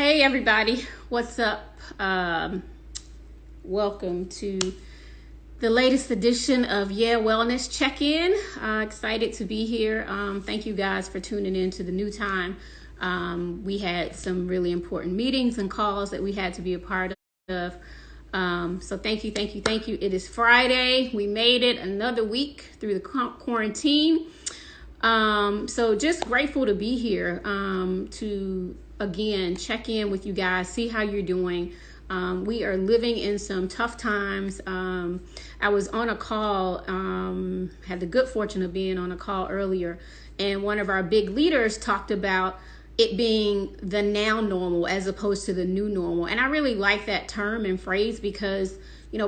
Hey everybody, what's up? Welcome to the latest edition of Yeah Wellness Check-In. Excited to be here. Thank you guys for tuning in to the new time. We had some really important meetings and calls that we had to be a part of. So thank you. It is Friday. We made it another week through the quarantine. So just grateful to be here to again check in with you guys, see how you're doing. We are living in some tough times. I was on a call, had the good fortune of being on a call earlier, and one of our big leaders talked about it being the now normal as opposed to the new normal. And I really like that term and phrase because,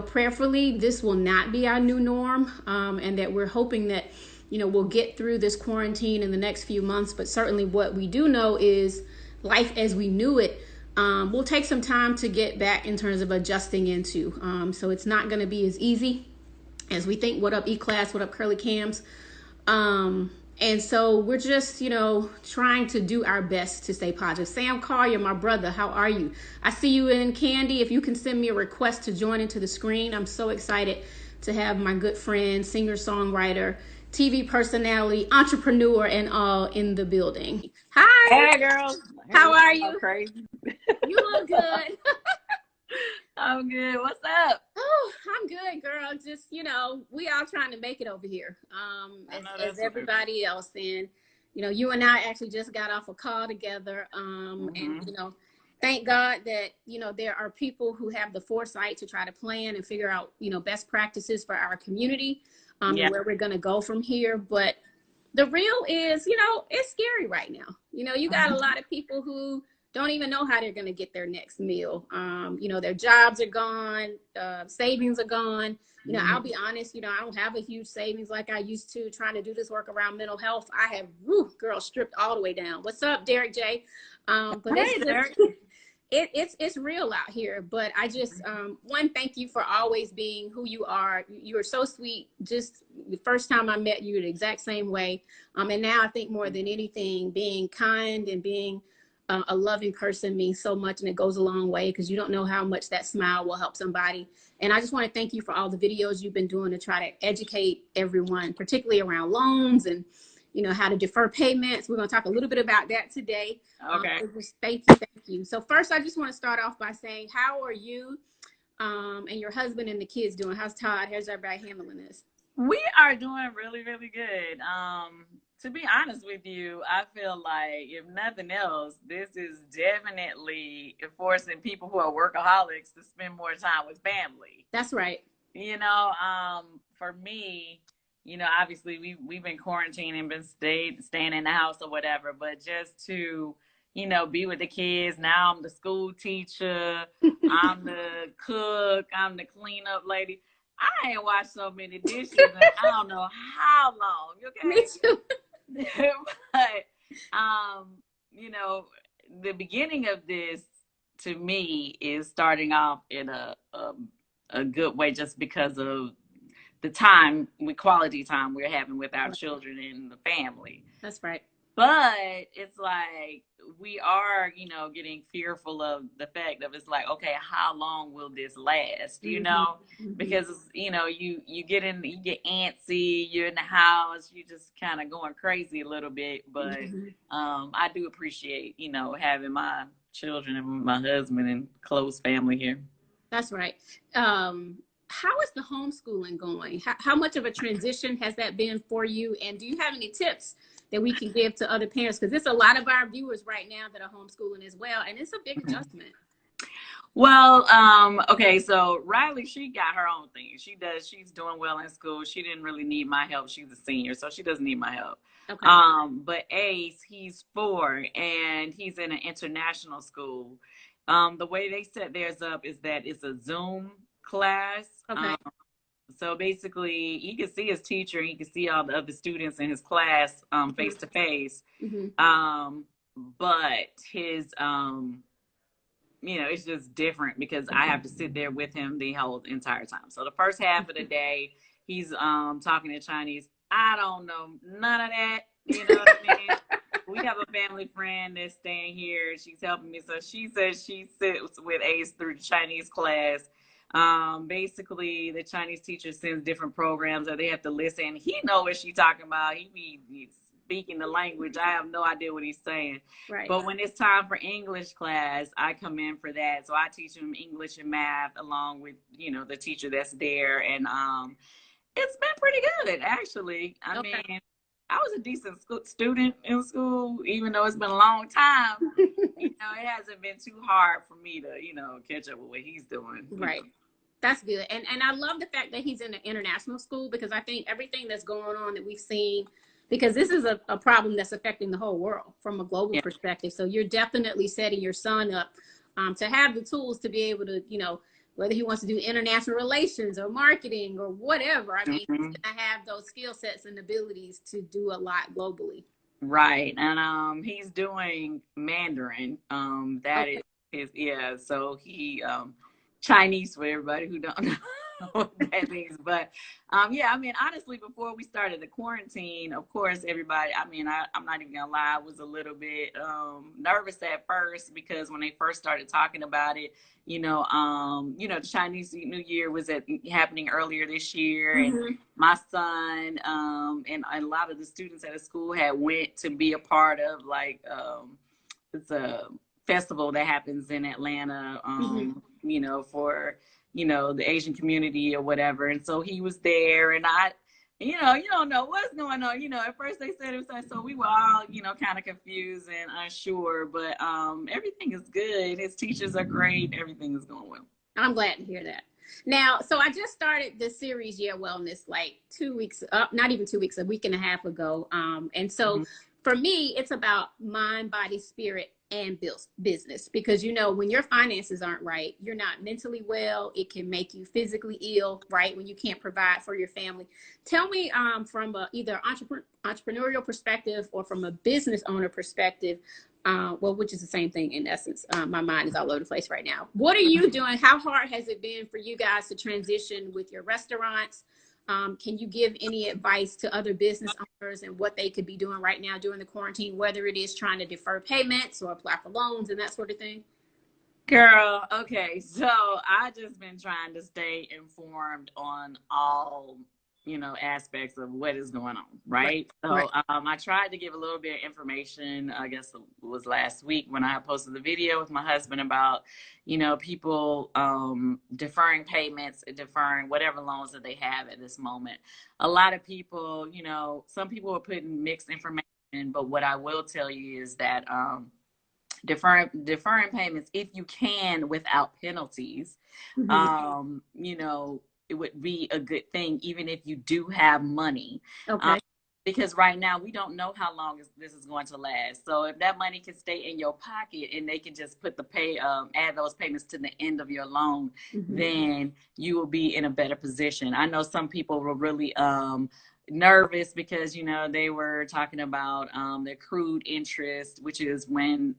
prayerfully, this will not be our new norm, and that we're hoping that we'll get through this quarantine in the next few months. But certainly what we do know is life as we knew it will take some time to get back in terms of adjusting into. So it's not going to be as easy as we think. What up, E-Class? What up, Curly Cams? And so we're just, trying to do our best to stay positive. Sam Collier, my brother, how are you? I see you in Kandi. If you can send me a request to join into the screen, I'm so excited to have my good friend, singer-songwriter, TV personality, entrepreneur, and all in the building. Hi. Hey, girl. How are you? Crazy. You look good. I'm good. What's up? Oh, I'm good, girl. Just, we all trying to make it over here. As everybody else. And, you and I actually just got off a call together. And, thank God that, there are people who have the foresight to try to plan and figure out, best practices for our community. And where we're going to go from here. But the real is, it's scary right now. You got a lot of people who don't even know how they're going to get their next meal. Their jobs are gone, savings are gone. I'll be honest, I don't have a huge savings like I used to. Trying to do this work around mental health, I have, girl, stripped all the way down. What's up, Derek J? But hey, Derek. It's real out here. But I just one, thank you for always being who you are. You are so sweet. Just the first time I met you the exact same way, and now I think more than anything, being kind and being a loving person means so much, and it goes a long way because you don't know how much that smile will help somebody. And I just want to thank you for all the videos you've been doing to try to educate everyone, particularly around loans and how to defer payments. We're going to talk a little bit about that today. Okay. Thank you. So first, I just want to start off by saying, how are you and your husband and the kids doing? How's Todd? How's everybody handling this? We are doing really, really good. To be honest with you, I feel like if nothing else, this is definitely forcing people who are workaholics to spend more time with family. That's right. For me, obviously we've been quarantining, been staying in the house or whatever, but just to, be with the kids. Now I'm the school teacher, I'm the cook, I'm the cleanup lady. I ain't washed so many dishes in I don't know how long. Okay? Me too. But, the beginning of this to me is starting off in a good way just because of the quality time we're having with our children and the family. That's right. But it's like we are, getting fearful of the fact of it's like, okay, how long will this last? Because you get antsy, you're in the house, you just kind of going crazy a little bit. But I do appreciate, having my children and my husband and close family here. That's right. How is the homeschooling going? How much of a transition has that been for you? And do you have any tips that we can give to other parents? Because there's a lot of our viewers right now that are homeschooling as well. And it's a big adjustment. Well, okay. So Riley, she got her own thing. She's doing well in school. She didn't really need my help. She's a senior, so she doesn't need my help. Okay. But Ace, he's 4 and he's in an international school. The way they set theirs up is that it's a Zoom class. Okay. So basically he can see his teacher and he can see all the other students in his class face to face. But his it's just different because I have to sit there with him the whole entire time. So the first half of the day he's talking in Chinese. I don't know none of that. You know what I mean? we have a family friend that's staying here. She's helping me. So she says she sits with Ace through the Chinese class. Basically, the Chinese teacher sends different programs that they have to listen. He know what she's talking about. He's speaking the language. I have no idea what he's saying. Right. But when it's time for English class, I come in for that. So I teach him English and math along with, the teacher that's there. And it's been pretty good, actually. I mean, I was a decent student in school, even though it's been a long time. It hasn't been too hard for me to, catch up with what he's doing. Right. That's good. And I love the fact that he's in an international school, because I think everything that's going on that we've seen, because this is a problem that's affecting the whole world from a global perspective. So you're definitely setting your son up to have the tools to be able to, whether he wants to do international relations or marketing or whatever. I mean, he's going to have those skill sets and abilities to do a lot globally. Right. And he's doing Mandarin. That is so he Chinese for everybody who don't know what that means. But I mean, honestly, before we started the quarantine, of course, everybody, I mean, I'm not even gonna lie, I was a little bit nervous at first, because when they first started talking about it, the Chinese New Year was happening earlier this year, and my son and a lot of the students at the school had went to be a part of it's a festival that happens in Atlanta, for the Asian community or whatever. And so he was there, and you don't know what's going on. At first they said it was, so we were all, kind of confused and unsure, but everything is good. His teachers are great. Everything is going well. I'm glad to hear that. Now, so I just started this series, Yeah Wellness, like 2 weeks up, not even 2 weeks, a week and a half ago. And so for me, it's about mind, body, spirit, and business, because when your finances aren't right, you're not mentally well. It can make you physically ill, right, when you can't provide for your family. Tell me, from either entrepreneurial perspective or from a business owner perspective, which is the same thing in essence. My mind is all over the place right now. What are you doing? How hard has it been for you guys to transition with your restaurants? Can you give any advice to other business owners and what they could be doing right now during the quarantine, whether it is trying to defer payments or apply for loans and that sort of thing? Girl, okay. So I just been trying to stay informed on all, aspects of what is going on, right? So I tried to give a little bit of information, I guess it was last week when I posted the video with my husband about, people deferring payments, deferring whatever loans that they have at this moment. A lot of people, some people are putting mixed information, but what I will tell you is that deferring payments, if you can without penalties, it would be a good thing, even if you do have money. Because right now we don't know how long this is going to last. So if that money can stay in your pocket and they can just put add those payments to the end of your loan, then you will be in a better position. I know some people were really nervous because they were talking about the accrued interest, which is when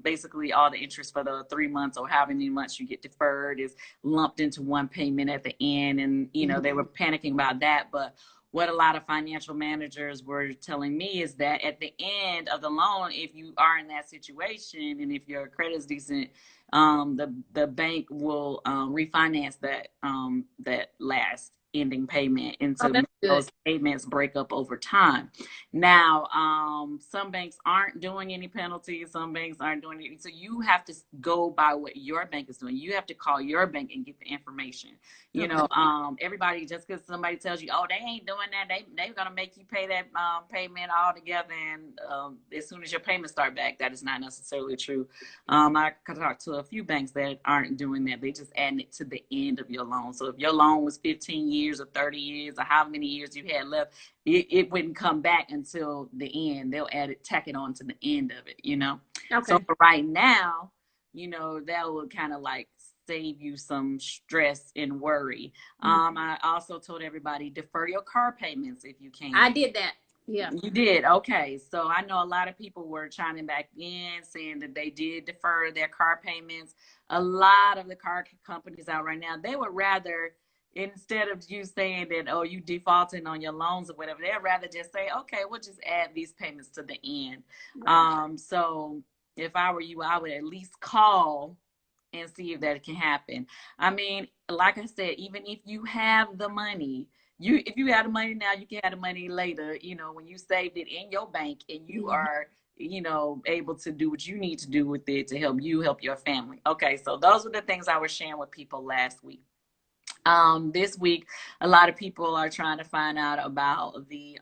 basically all the interest for the 3 months or however many months you get deferred is lumped into one payment at the end, and they were panicking about that. But what a lot of financial managers were telling me is that at the end of the loan, if you are in that situation and if your credit is decent, the bank will refinance that last ending payment into those payments break up over time. Now, some banks aren't doing any penalties. Some banks aren't doing it. So you have to go by what your bank is doing. You have to call your bank and get the information. Everybody, just because somebody tells you, oh, they ain't doing that, they're going to make you pay that payment all together. And as soon as your payments start back, that is not necessarily true. I could talk to a few banks that aren't doing that. They just add it to the end of your loan. So if your loan was 15 years or 30 years or how many years you had left, it wouldn't come back until the end. They'll tack it on to the end of it, So for right now, that will kind of like save you some stress and worry. I also told everybody, defer your car payments if you can. I did that. Yeah. You did? Okay. So I know a lot of people were chiming back in saying that they did defer their car payments. A lot of the car companies out right now, they would rather instead of you saying that, oh, you defaulting on your loans or whatever, they'd rather just say, okay, we'll just add these payments to the end. Right. So if I were you, I would at least call and see if that can happen. I mean, like I said, even if you have the money, if you have the money now, you can have the money later, when you saved it in your bank and you are, able to do what you need to do with it to help you help your family. Okay, so those are the things I was sharing with people last week. This week, a lot of people are trying to find out about the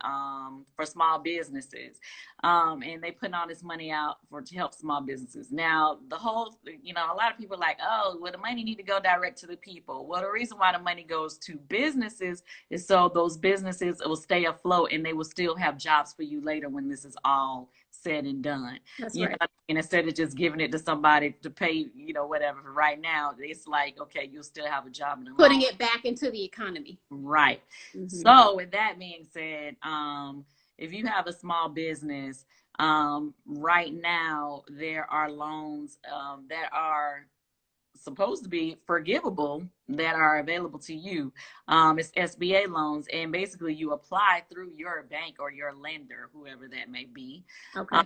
for small businesses, and they putting all this money out to help small businesses. Now, the whole, a lot of people are like, oh, well, the money need to go direct to the people. Well, the reason why the money goes to businesses is so those businesses will stay afloat and they will still have jobs for you later when this is all said and done. That's You know right. what I mean? Instead of just giving it to somebody to pay, whatever. For right now, it's like, okay, you'll still have a job in the Putting long. it back into the economy. Right. Mm-hmm. So with that being said, if you have a small business, right now there are loans that are supposed to be forgivable that are available to you. It's SBA loans, and basically you apply through your bank or your lender, whoever that may be, Okay.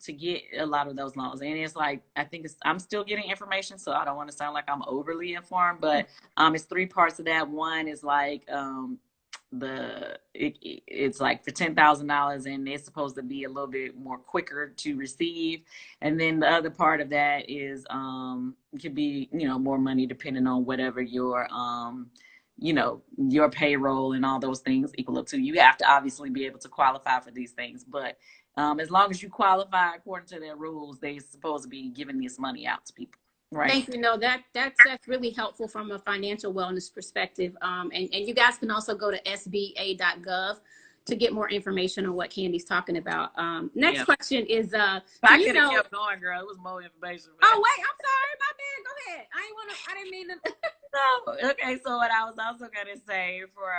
to get a lot of those loans. And it's like, I think I'm still getting information, so I don't want to sound like I'm overly informed, but it's three parts of that. One is like it's like for $10,000, and it's supposed to be a little bit more quicker to receive, and then the other part of that is could be more money depending on whatever your your payroll and all those things equal up to. You have to obviously be able to qualify for these things, but as long as you qualify according to their rules, they're supposed to be giving this money out to people. Right. Thank you. No, that's really helpful from a financial wellness perspective. And you guys can also go to sba.gov to get more information on what Kandi's talking about. Next Yeah. question is, I could have kept going, girl. It was more information. Oh wait, I'm sorry, my bad. Go ahead. I didn't mean to. So, okay, so what I was also gonna say for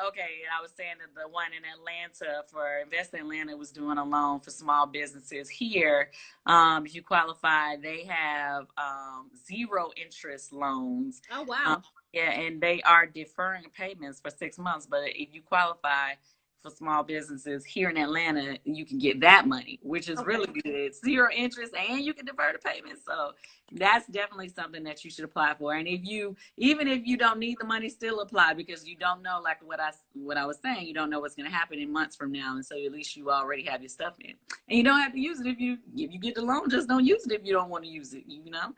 okay, I was saying that the one in Atlanta for Invest in Atlanta was doing a loan for small businesses here. If you qualify, they have zero interest loans. Oh wow. Yeah, and they are deferring payments for 6 months. But if you qualify for small businesses here in Atlanta, you can get that money, which is really good. Zero interest, and you can defer the payments. So that's definitely something that you should apply for. And even if you don't need the money, still apply, because you don't know, like what I was saying, you don't know what's going to happen in months from now, and so at least you already have your stuff in, and you don't have to use it if you get the loan. Just don't use it if you don't want to use it. You know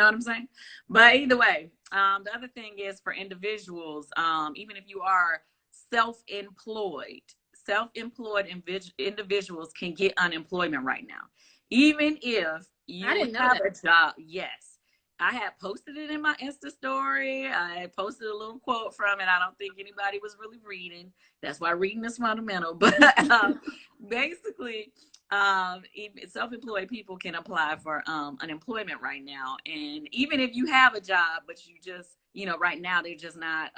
what I'm saying? But either way, the other thing is for individuals, even if you are self-employed individuals can get unemployment right now, even if you have a job. Yes, I had posted it in my Insta story. I posted a little quote from it. I don't think anybody was really reading. That's why reading is fundamental. But basically, self-employed people can apply for unemployment right now. And even if you have a job, but you just, right now they're just not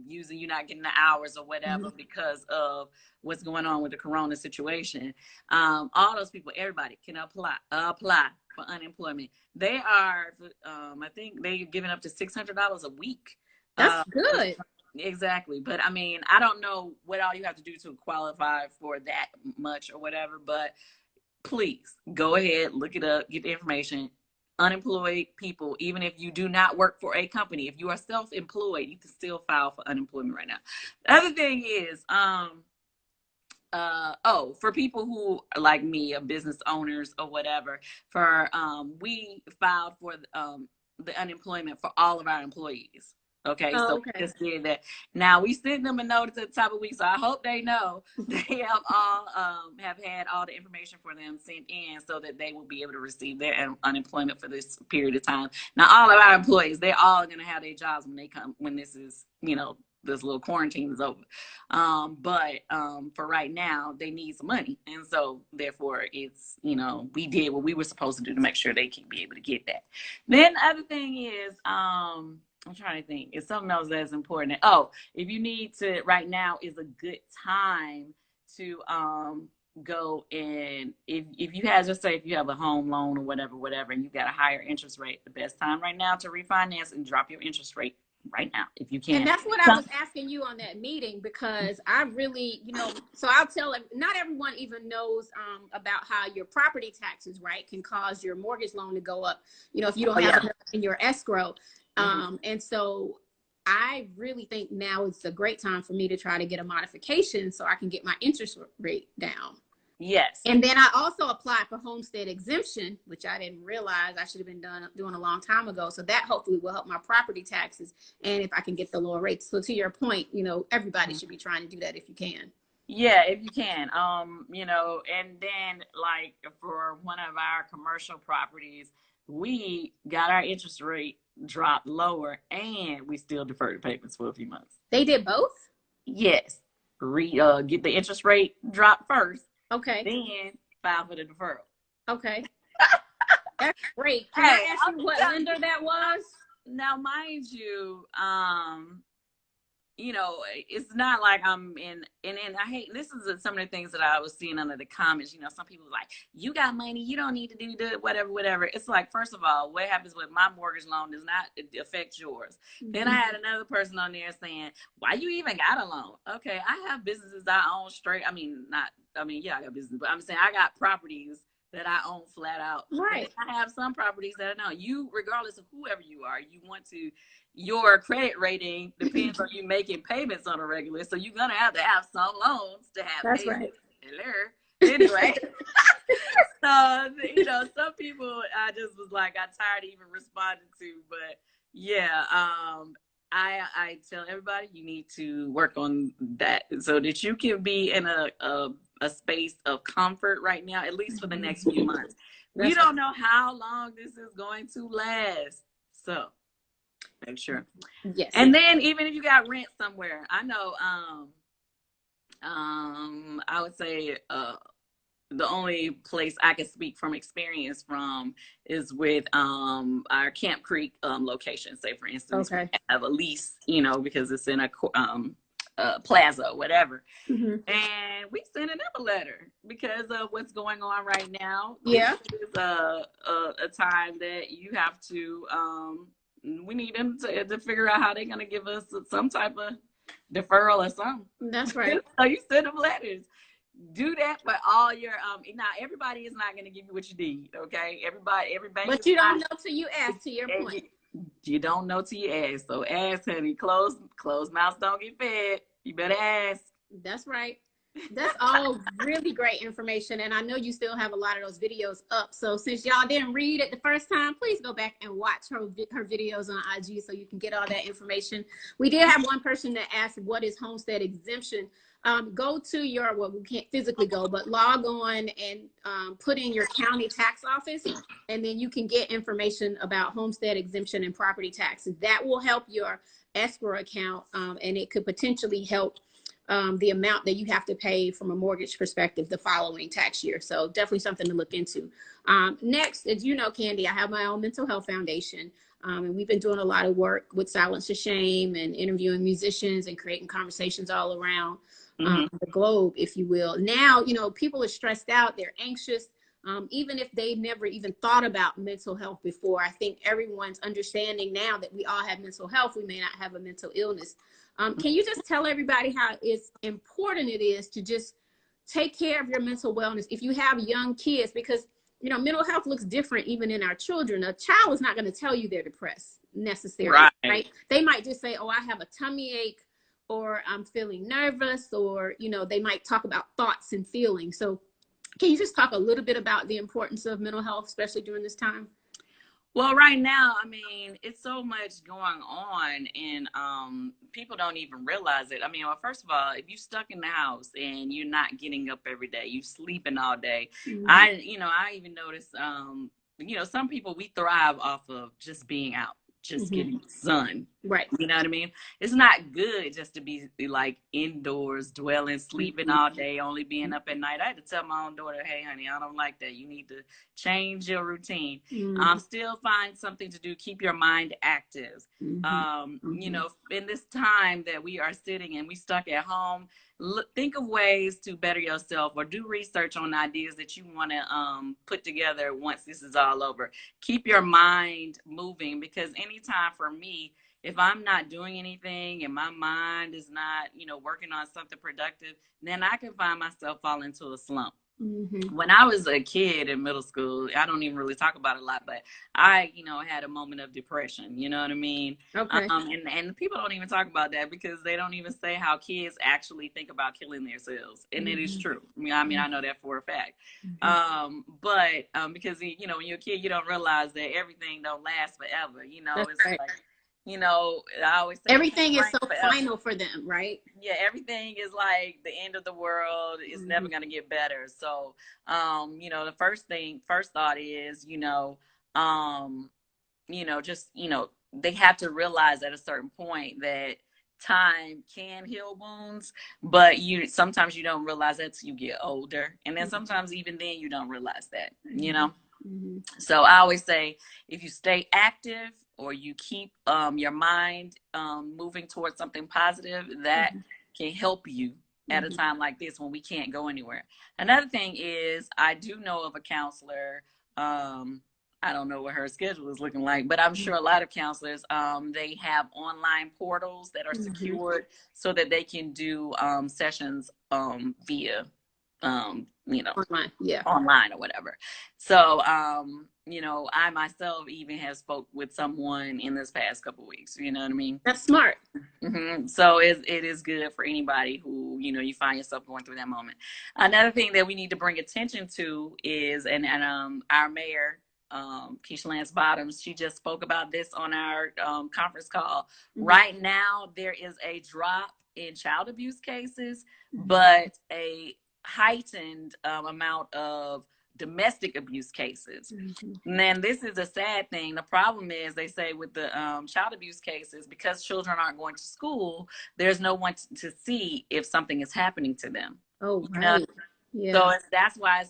you're not getting the hours or whatever because of what's going on with the corona situation. All those people, everybody can apply for unemployment. They are, I think they're giving up to $600 a week. That's good. Exactly. But I mean, I don't know what all you have to do to qualify for that much or whatever, but please go ahead, look it up, get the information. Unemployed people, even if you do not work for a company, if you are self-employed, you can still file for unemployment right now. The other thing is, for people who are like me, are business owners or whatever, we filed for the unemployment for all of our employees. Okay, so we just did that. Now we sent them a notice at the top of the week, so I hope they know they have all have had all the information for them sent in, so that they will be able to receive their unemployment for this period of time. Now, all of our employees, they're all going to have their jobs when this is, this little quarantine is over. But for right now, they need some money, and so therefore, it's we did what we were supposed to do to make sure they can be able to get that. Then the other thing is I'm trying to think. It's something else that's important. Oh, if you need to, right now is a good time to go and if you have, just say if you have a home loan or whatever, and you got a higher interest rate, the best time right now to refinance and drop your interest rate right now if you can. And that's what I was asking you on that meeting, because I really, so I'll tell them, not everyone even knows about how your property taxes, right, can cause your mortgage loan to go up, if you don't have enough in your escrow. And so I really think now is a great time for me to try to get a modification so I can get my interest rate down. Yes. And then I also applied for homestead exemption, which I didn't realize I should have been doing a long time ago. So that hopefully will help my property taxes. And if I can get the lower rates. So to your point, everybody should be trying to do that if you can. Yeah, if you can. And then like for one of our commercial properties, we got our interest rate dropped lower and we still deferred the payments for a few months. They did both? Yes. Get the interest rate dropped first. Okay. Then file for the deferral. Okay. That's great. Can I ask you what lender that was? Now, mind you, it's not like I'm in, and I hate, this is some of the things that I was seeing under the comments. Some people are like, you got money, you don't need to do that, whatever. It's like, first of all, what happens with my mortgage loan does not affect yours. Then I had another person on there saying, why you even got a loan? Okay, I have businesses I own straight. Yeah, I got business, but I'm saying I got properties that I own flat out. Right. And I have some properties that I know. You, regardless of whoever you are, you want to, your credit rating depends on you making payments on a regular. So you're gonna have to have some loans to have That's payments. Right. Anyway. So, some people I just was like, I tired of even responding to, but yeah, I tell everybody you need to work on that so that you can be in a space of comfort right now, at least for the next few months. We don't know how long this is going to last. So make sure. Yes. And then even if you got rent somewhere, I know I would say the only place I can speak from experience from is with our Camp Creek location. Say for instance, we have a lease, because it's in a plaza or whatever. And we sending them a letter because of what's going on right now. Yeah. This is a time that you have to we need them to figure out how they're going to give us some type of deferral or something. That's right. So you send them letters. Do that for all your now everybody is not going to give you what you need, okay? Everybody but you don't know till you ask, to your point. You don't know till you ask. So ask, honey. Closed mouths don't get fed. You better ask. That's right. That's all really great information. And I know you still have a lot of those videos up. So since y'all didn't read it the first time, please go back and watch her videos on IG so you can get all that information. We did have one person that asked, what is homestead exemption? Go to your, well, we can't physically go, but log on and put in your county tax office, and then you can get information about homestead exemption and property taxes. That will help your escrow account, and it could potentially help the amount that you have to pay from a mortgage perspective the following tax year. So definitely something to look into. Next, as you know, Kandi, I have my own mental health foundation. And we've been doing a lot of work with Silence to Shame and interviewing musicians and creating conversations all around the globe, if you will. Now, people are stressed out, they're anxious. Even if they never even thought about mental health before, I think everyone's understanding now that we all have mental health. We may not have a mental illness. Can you just tell everybody how important it is to just take care of your mental wellness if you have young kids? Because, mental health looks different even in our children. A child is not going to tell you they're depressed necessarily, right? They might just say, oh, I have a tummy ache, or I'm feeling nervous, or, they might talk about thoughts and feelings. So can you just talk a little bit about the importance of mental health, especially during this time? Well, right now, it's so much going on, and people don't even realize it. Well, first of all, if you're stuck in the house and you're not getting up every day, you sleeping all day. I even noticed, some people, we thrive off of just being out, just getting sun. Right. You know what I mean? It's not good just to be like indoors, dwelling, sleeping all day, only being up at night. I had to tell my own daughter, hey, honey, I don't like that. You need to change your routine. Still find something to do. Keep your mind active. In this time that we are sitting and we stuck at home, think of ways to better yourself, or do research on ideas that you want to put together once this is all over. Keep your mind moving, because anytime for me, if I'm not doing anything and my mind is not, you know, working on something productive, then I can find myself falling into a slump. Mm-hmm. When I was a kid in middle school, I don't even really talk about it a lot, but I, you know, had a moment of depression. You know what I mean? Okay. And people don't even talk about that because they don't even say how kids actually think about killing themselves, and it is true. I mean, I know that for a fact. But because you know, when you're a kid, you don't realize that everything don't last forever. You know, That's it's right. like, you know, I always say you can't Everything is drink so forever. final for them, right? Yeah, everything is like the end of the world. It's never going to get better. So, you know, the first thought is, just, they have to realize at a certain point that time can heal wounds, but sometimes you don't realize that till you get older. And then sometimes even then you don't realize that, you know? So I always say, if you stay active or you keep your mind moving towards something positive, that can help you at a time like this when we can't go anywhere. Another thing is, I do know of a counselor. I don't know what her schedule is looking like, but I'm sure a lot of counselors, they have online portals that are secured so that they can do sessions via Online, yeah. online or whatever. So, I myself even have spoke with someone in this past couple of weeks. You know what I mean? That's smart. So it is good for anybody who, you find yourself going through that moment. Another thing that we need to bring attention to is, and our mayor, Keisha Lance Bottoms, she just spoke about this on our conference call. Right now, there is a drop in child abuse cases, but a heightened amount of domestic abuse cases. And then this is a sad thing. The problem is, they say with the child abuse cases, because children aren't going to school, there's no one to see if something is happening to them. Oh, right. Yeah. So that's why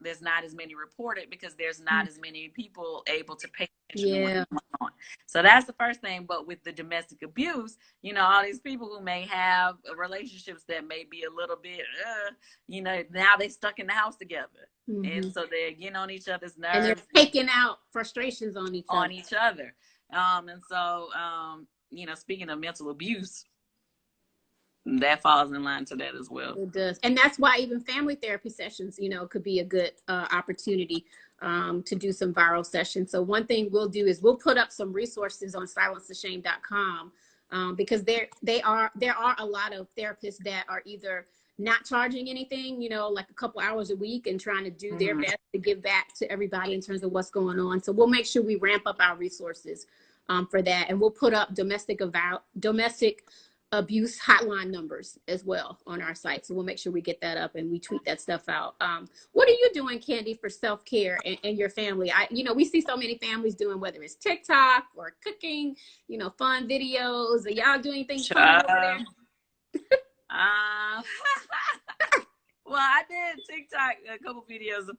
there's not as many reported, because there's not as many people able to pay attention to what's going on. So that's the first thing. But with the domestic abuse, all these people who may have relationships that may be a little bit, now they stuck in the house together. And so they're getting on each other's nerves. And they're taking out frustrations on each other. And so, speaking of mental abuse, that falls in line to that as well. It does. And that's why even family therapy sessions, could be a good opportunity to do some viral sessions. So one thing we'll do is we'll put up some resources on silencetheshame.com because there are a lot of therapists that are either not charging anything, like a couple hours a week, and trying to do their best to give back to everybody in terms of what's going on. So we'll make sure we ramp up our resources for that. And we'll put up domestic abuse hotline numbers as well on our site. So we'll make sure we get that up and we tweet that stuff out. What are you doing, Kandi, for self-care and your family? We see so many families doing, whether it's TikTok or cooking, fun videos. Are y'all doing things fun over there? Well, I did TikTok a couple videos the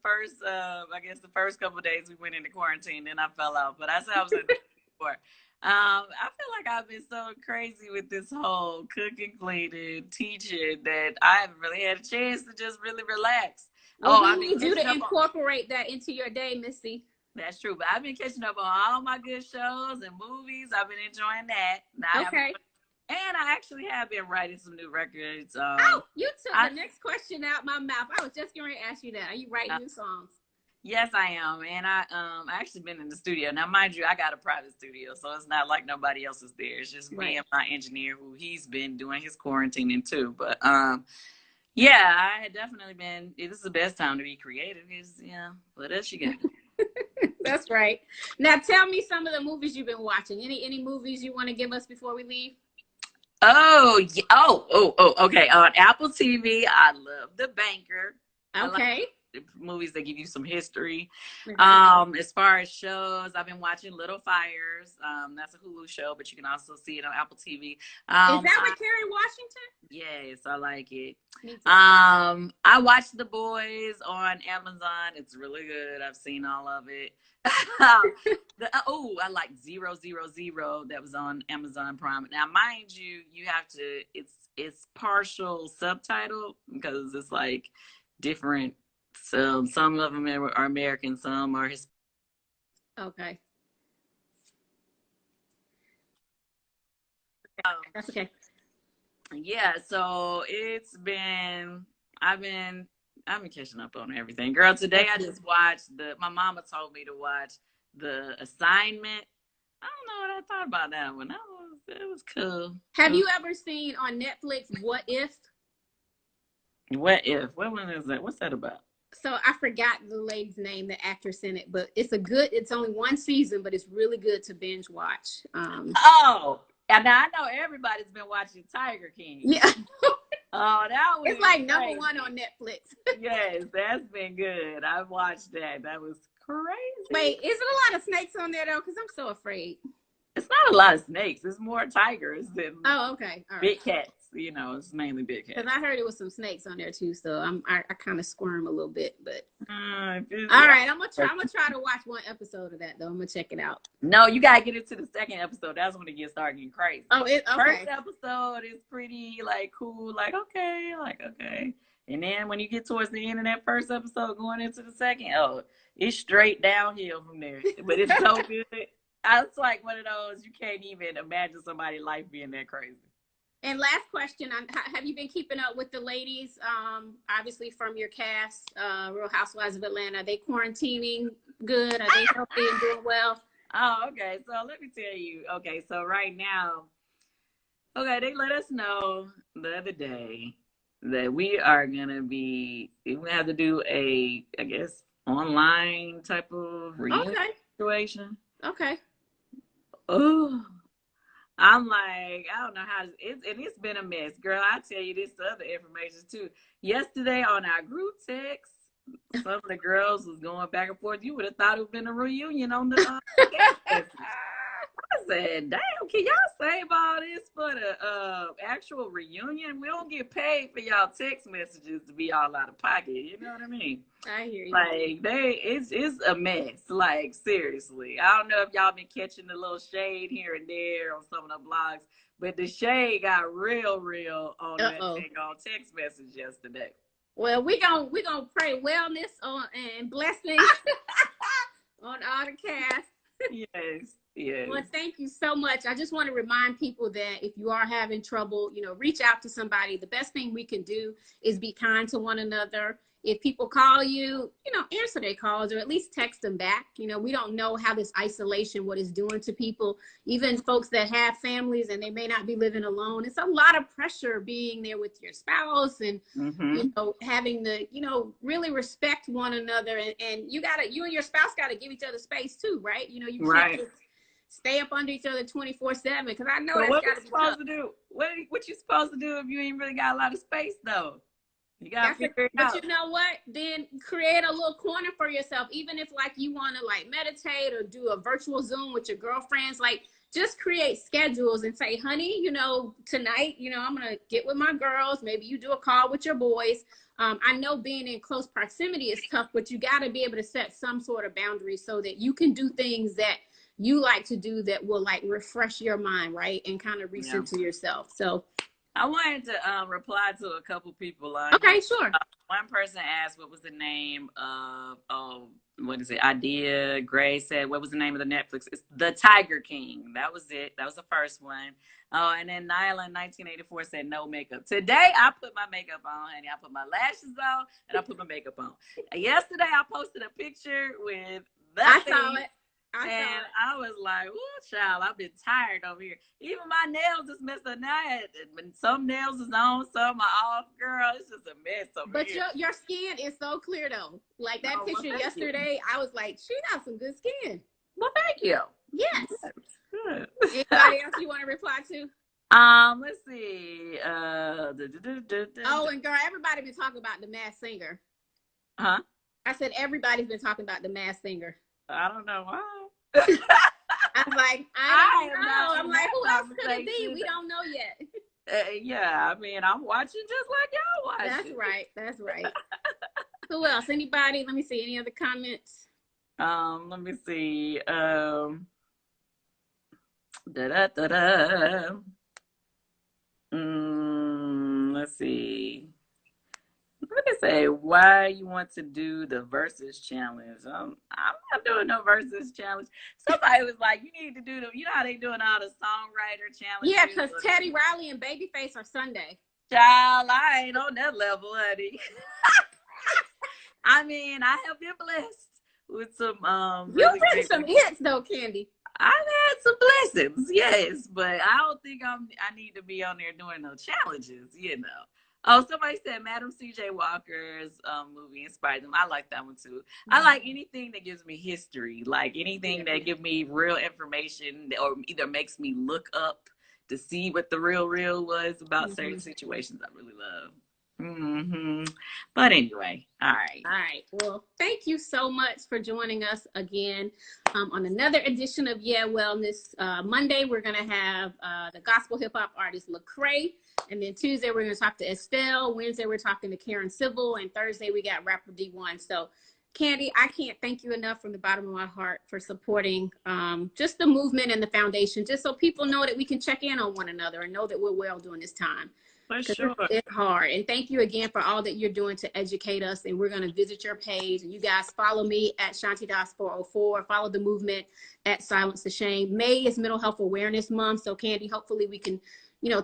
first couple of days we went into quarantine, then I fell out. But I said I was at before. I feel like I've been so crazy with this whole cooking, cleaning, teaching that I haven't really had a chance to just really relax. Well, we need you to incorporate that into your day, Missy. That's true, but I've been catching up on all my good shows and movies. I've been enjoying that. Okay. And I actually have been writing some new records. You took the next question out my mouth. I was just going to ask you that. Are you writing new songs? Yes, I am. And I actually been in the studio. Now, mind you, I got a private studio, so it's not like nobody else is there. It's just me and my engineer, who he's been doing his quarantining too. But yeah, I had definitely been. This is the best time to be creative. What else you got? That's right. Now, tell me some of the movies you've been watching. Any movies you want to give us before we leave? Okay. On Apple TV, I love The Banker. Okay. Movies that give you some history. As far as shows, I've been watching Little Fires. That's a Hulu show, but you can also see it on Apple TV. Is that with Kerry Washington? Yes, I like it. I watched The Boys on Amazon. It's really good. I've seen all of it. I like 000. That was on Amazon Prime. Now, mind you, have to. It's partial subtitle because it's like different. So some of them are American, some are Hispanic. Okay. That's okay. Yeah, so I've been catching up on everything. Girl, today I just watched my mama told me to watch The Assignment. I don't know what I thought about that one. It was cool. Have you ever seen on Netflix What If? What If? What one is that? What's that about? So I forgot the lady's name, the actress in it, but it's only one season, but it's really good to binge watch. Oh, and now I know everybody's been watching Tiger King. Yeah. Oh, that was it's like number one on Netflix. Yes, that's been good. I watched that. That was crazy. Wait, is it a lot of snakes on there though? Because I'm so afraid. It's not a lot of snakes. It's more tigers than okay. All right. Big cats. You know, it's mainly big cats. Because I heard it was some snakes on there too, so I kind of squirm a little bit. But all right, I'm gonna try to watch one episode of that though. I'm gonna check it out. No, you gotta get into the second episode. That's when it gets started getting crazy. Oh, okay. First episode is pretty like cool, like okay. And then when you get towards the end of that first episode, going into the second, it's straight downhill from there. But it's so good. It's like one of those you can't even imagine somebody's life being that crazy. And last question, have you been keeping up with the ladies, obviously from your cast, Real Housewives of Atlanta? Are they quarantining good? Are they healthy and doing well? Oh, okay. So let me tell you. Okay, so right now, they let us know the other day that we are going to have to do a, I guess, online type of reunion situation. Okay. Oh, I'm like, I don't know how it's been a mess, girl. I tell you this other information too. Yesterday on our group text, some of the girls was going back and forth. You would have thought it would have been a reunion on the I said, damn, can y'all save all this for the actual reunion? We don't get paid for y'all text messages to be all out of pocket. You know what I mean? I hear you. Like it's a mess. Like seriously, I don't know if y'all been catching the little shade here and there on some of the blogs, but the shade got real on that thing on text message yesterday. Well, we gonna pray wellness and blessings on all the cast. Yes. Well, thank you so much. I just want to remind people that if you are having trouble, reach out to somebody. The best thing we can do is be kind to one another. If people call you, answer their calls or at least text them back. We don't know how this isolation, what it's doing to people, even folks that have families and they may not be living alone. It's a lot of pressure being there with your spouse and, having to, really respect one another. And you and your spouse got to give each other space too, right? You can't just stay up under each other 24/7 because I know that's got to be tough. What you supposed to do if you ain't really got a lot of space though? You gotta figure it out. But you know what? Then create a little corner for yourself. Even if you want to meditate or do a virtual Zoom with your girlfriends, just create schedules and say, honey, tonight, I'm going to get with my girls. Maybe you do a call with your boys. I know being in close proximity is tough, but you got to be able to set some sort of boundaries so that you can do things that you like to do that will refresh your mind, right? And kind of recenter yourself. So I wanted to reply to a couple people. Okay, sure. One person asked what was the name of, what is it? Idea. Gray said, what was the name of the Netflix? It's The Tiger King. That was it. That was the first one. Oh, and then Nyla in 1984 said no makeup. Today, I put my makeup on, honey. I put my lashes on, and I put my makeup on. Yesterday, I posted a picture with I saw it. I was like, "Ooh, child, I've been tired over here. Even my nails is messed up now. Some nails is on, some are off. Girl, it's just a mess over here." But your skin is so clear, though. Like that picture yesterday, I was like, she got some good skin. Well, thank you. Yes. Good. Anybody else you want to reply to? Let's see. Oh, and girl, everybody been talking about the Masked Singer. Huh? I said everybody's been talking about the Masked Singer. I don't know why. I was like, I don't know. I'm like, who else could it be? We don't know yet. Yeah, I mean, I'm watching just like y'all watching. That's right. Who else? Anybody? Let me see. Any other comments? Let me see. Let's see. What they say? Why you want to do the versus challenge? I'm not doing no versus challenge. Somebody was like, you need to do them. You know how they doing all the songwriter challenges? Yeah, because Teddy Riley and Babyface are Sunday. Child, I ain't on that level, honey. I mean, I have been blessed with some You've really written some hits though, Kandi. I've had some blessings, yes, but I don't think I need to be on there doing no challenges, you know. Oh, somebody said Madam C.J. Walker's movie inspired them. I like that one too. I like anything that gives me history, like anything that gives me real information or either makes me look up to see what the real was about certain situations. I really love. But anyway, all right. Well, thank you so much for joining us again on another edition of Yeah Wellness. Monday we're gonna have the gospel hip hop artist Lecrae, and then Tuesday we're gonna talk to Estelle. Wednesday we're talking to Karen Civil, and Thursday we got rapper D1. So, Kandi, I can't thank you enough from the bottom of my heart for supporting just the movement and the foundation, just so people know that we can check in on one another and know that we're well during this time. For sure. It's hard. And thank you again for all that you're doing to educate us. And we're going to visit your page. And you guys follow me at Shanti404. Follow the movement at Silence the Shame. May is Mental Health Awareness Month. So, Kandi, hopefully we can,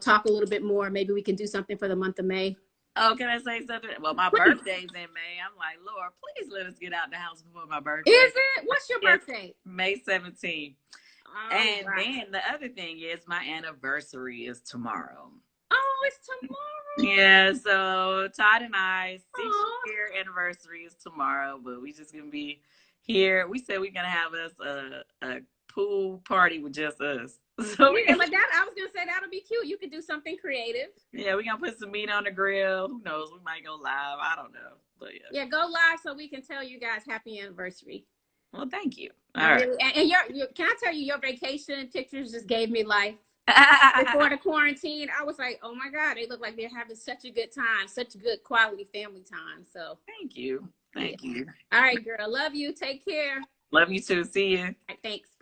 talk a little bit more. Maybe we can do something for the month of May. Oh, can I say something? Well, my birthday's in May. I'm like, Lord, please let us get out the house before my birthday. Is it? What's your birthday? May 17th. And then the other thing is my anniversary is tomorrow. Oh, it's tomorrow. Yeah, so Todd and I 6-year anniversary is tomorrow, but we just gonna be here. We said we're gonna have us a pool party with just us. So I was gonna say that'll be cute. You could do something creative. Yeah, we're gonna put some meat on the grill. Who knows? We might go live. I don't know. But yeah. Yeah, go live so we can tell you guys happy anniversary. Well, thank you. All right. And your can I tell you, your vacation pictures just gave me life. Before the quarantine, I was like, oh my God, they look like they're having such a good time, such good quality family time. So thank you. Thank you. All right, girl. Love you. Take care. Love you too. See you. All right, thanks. Bye.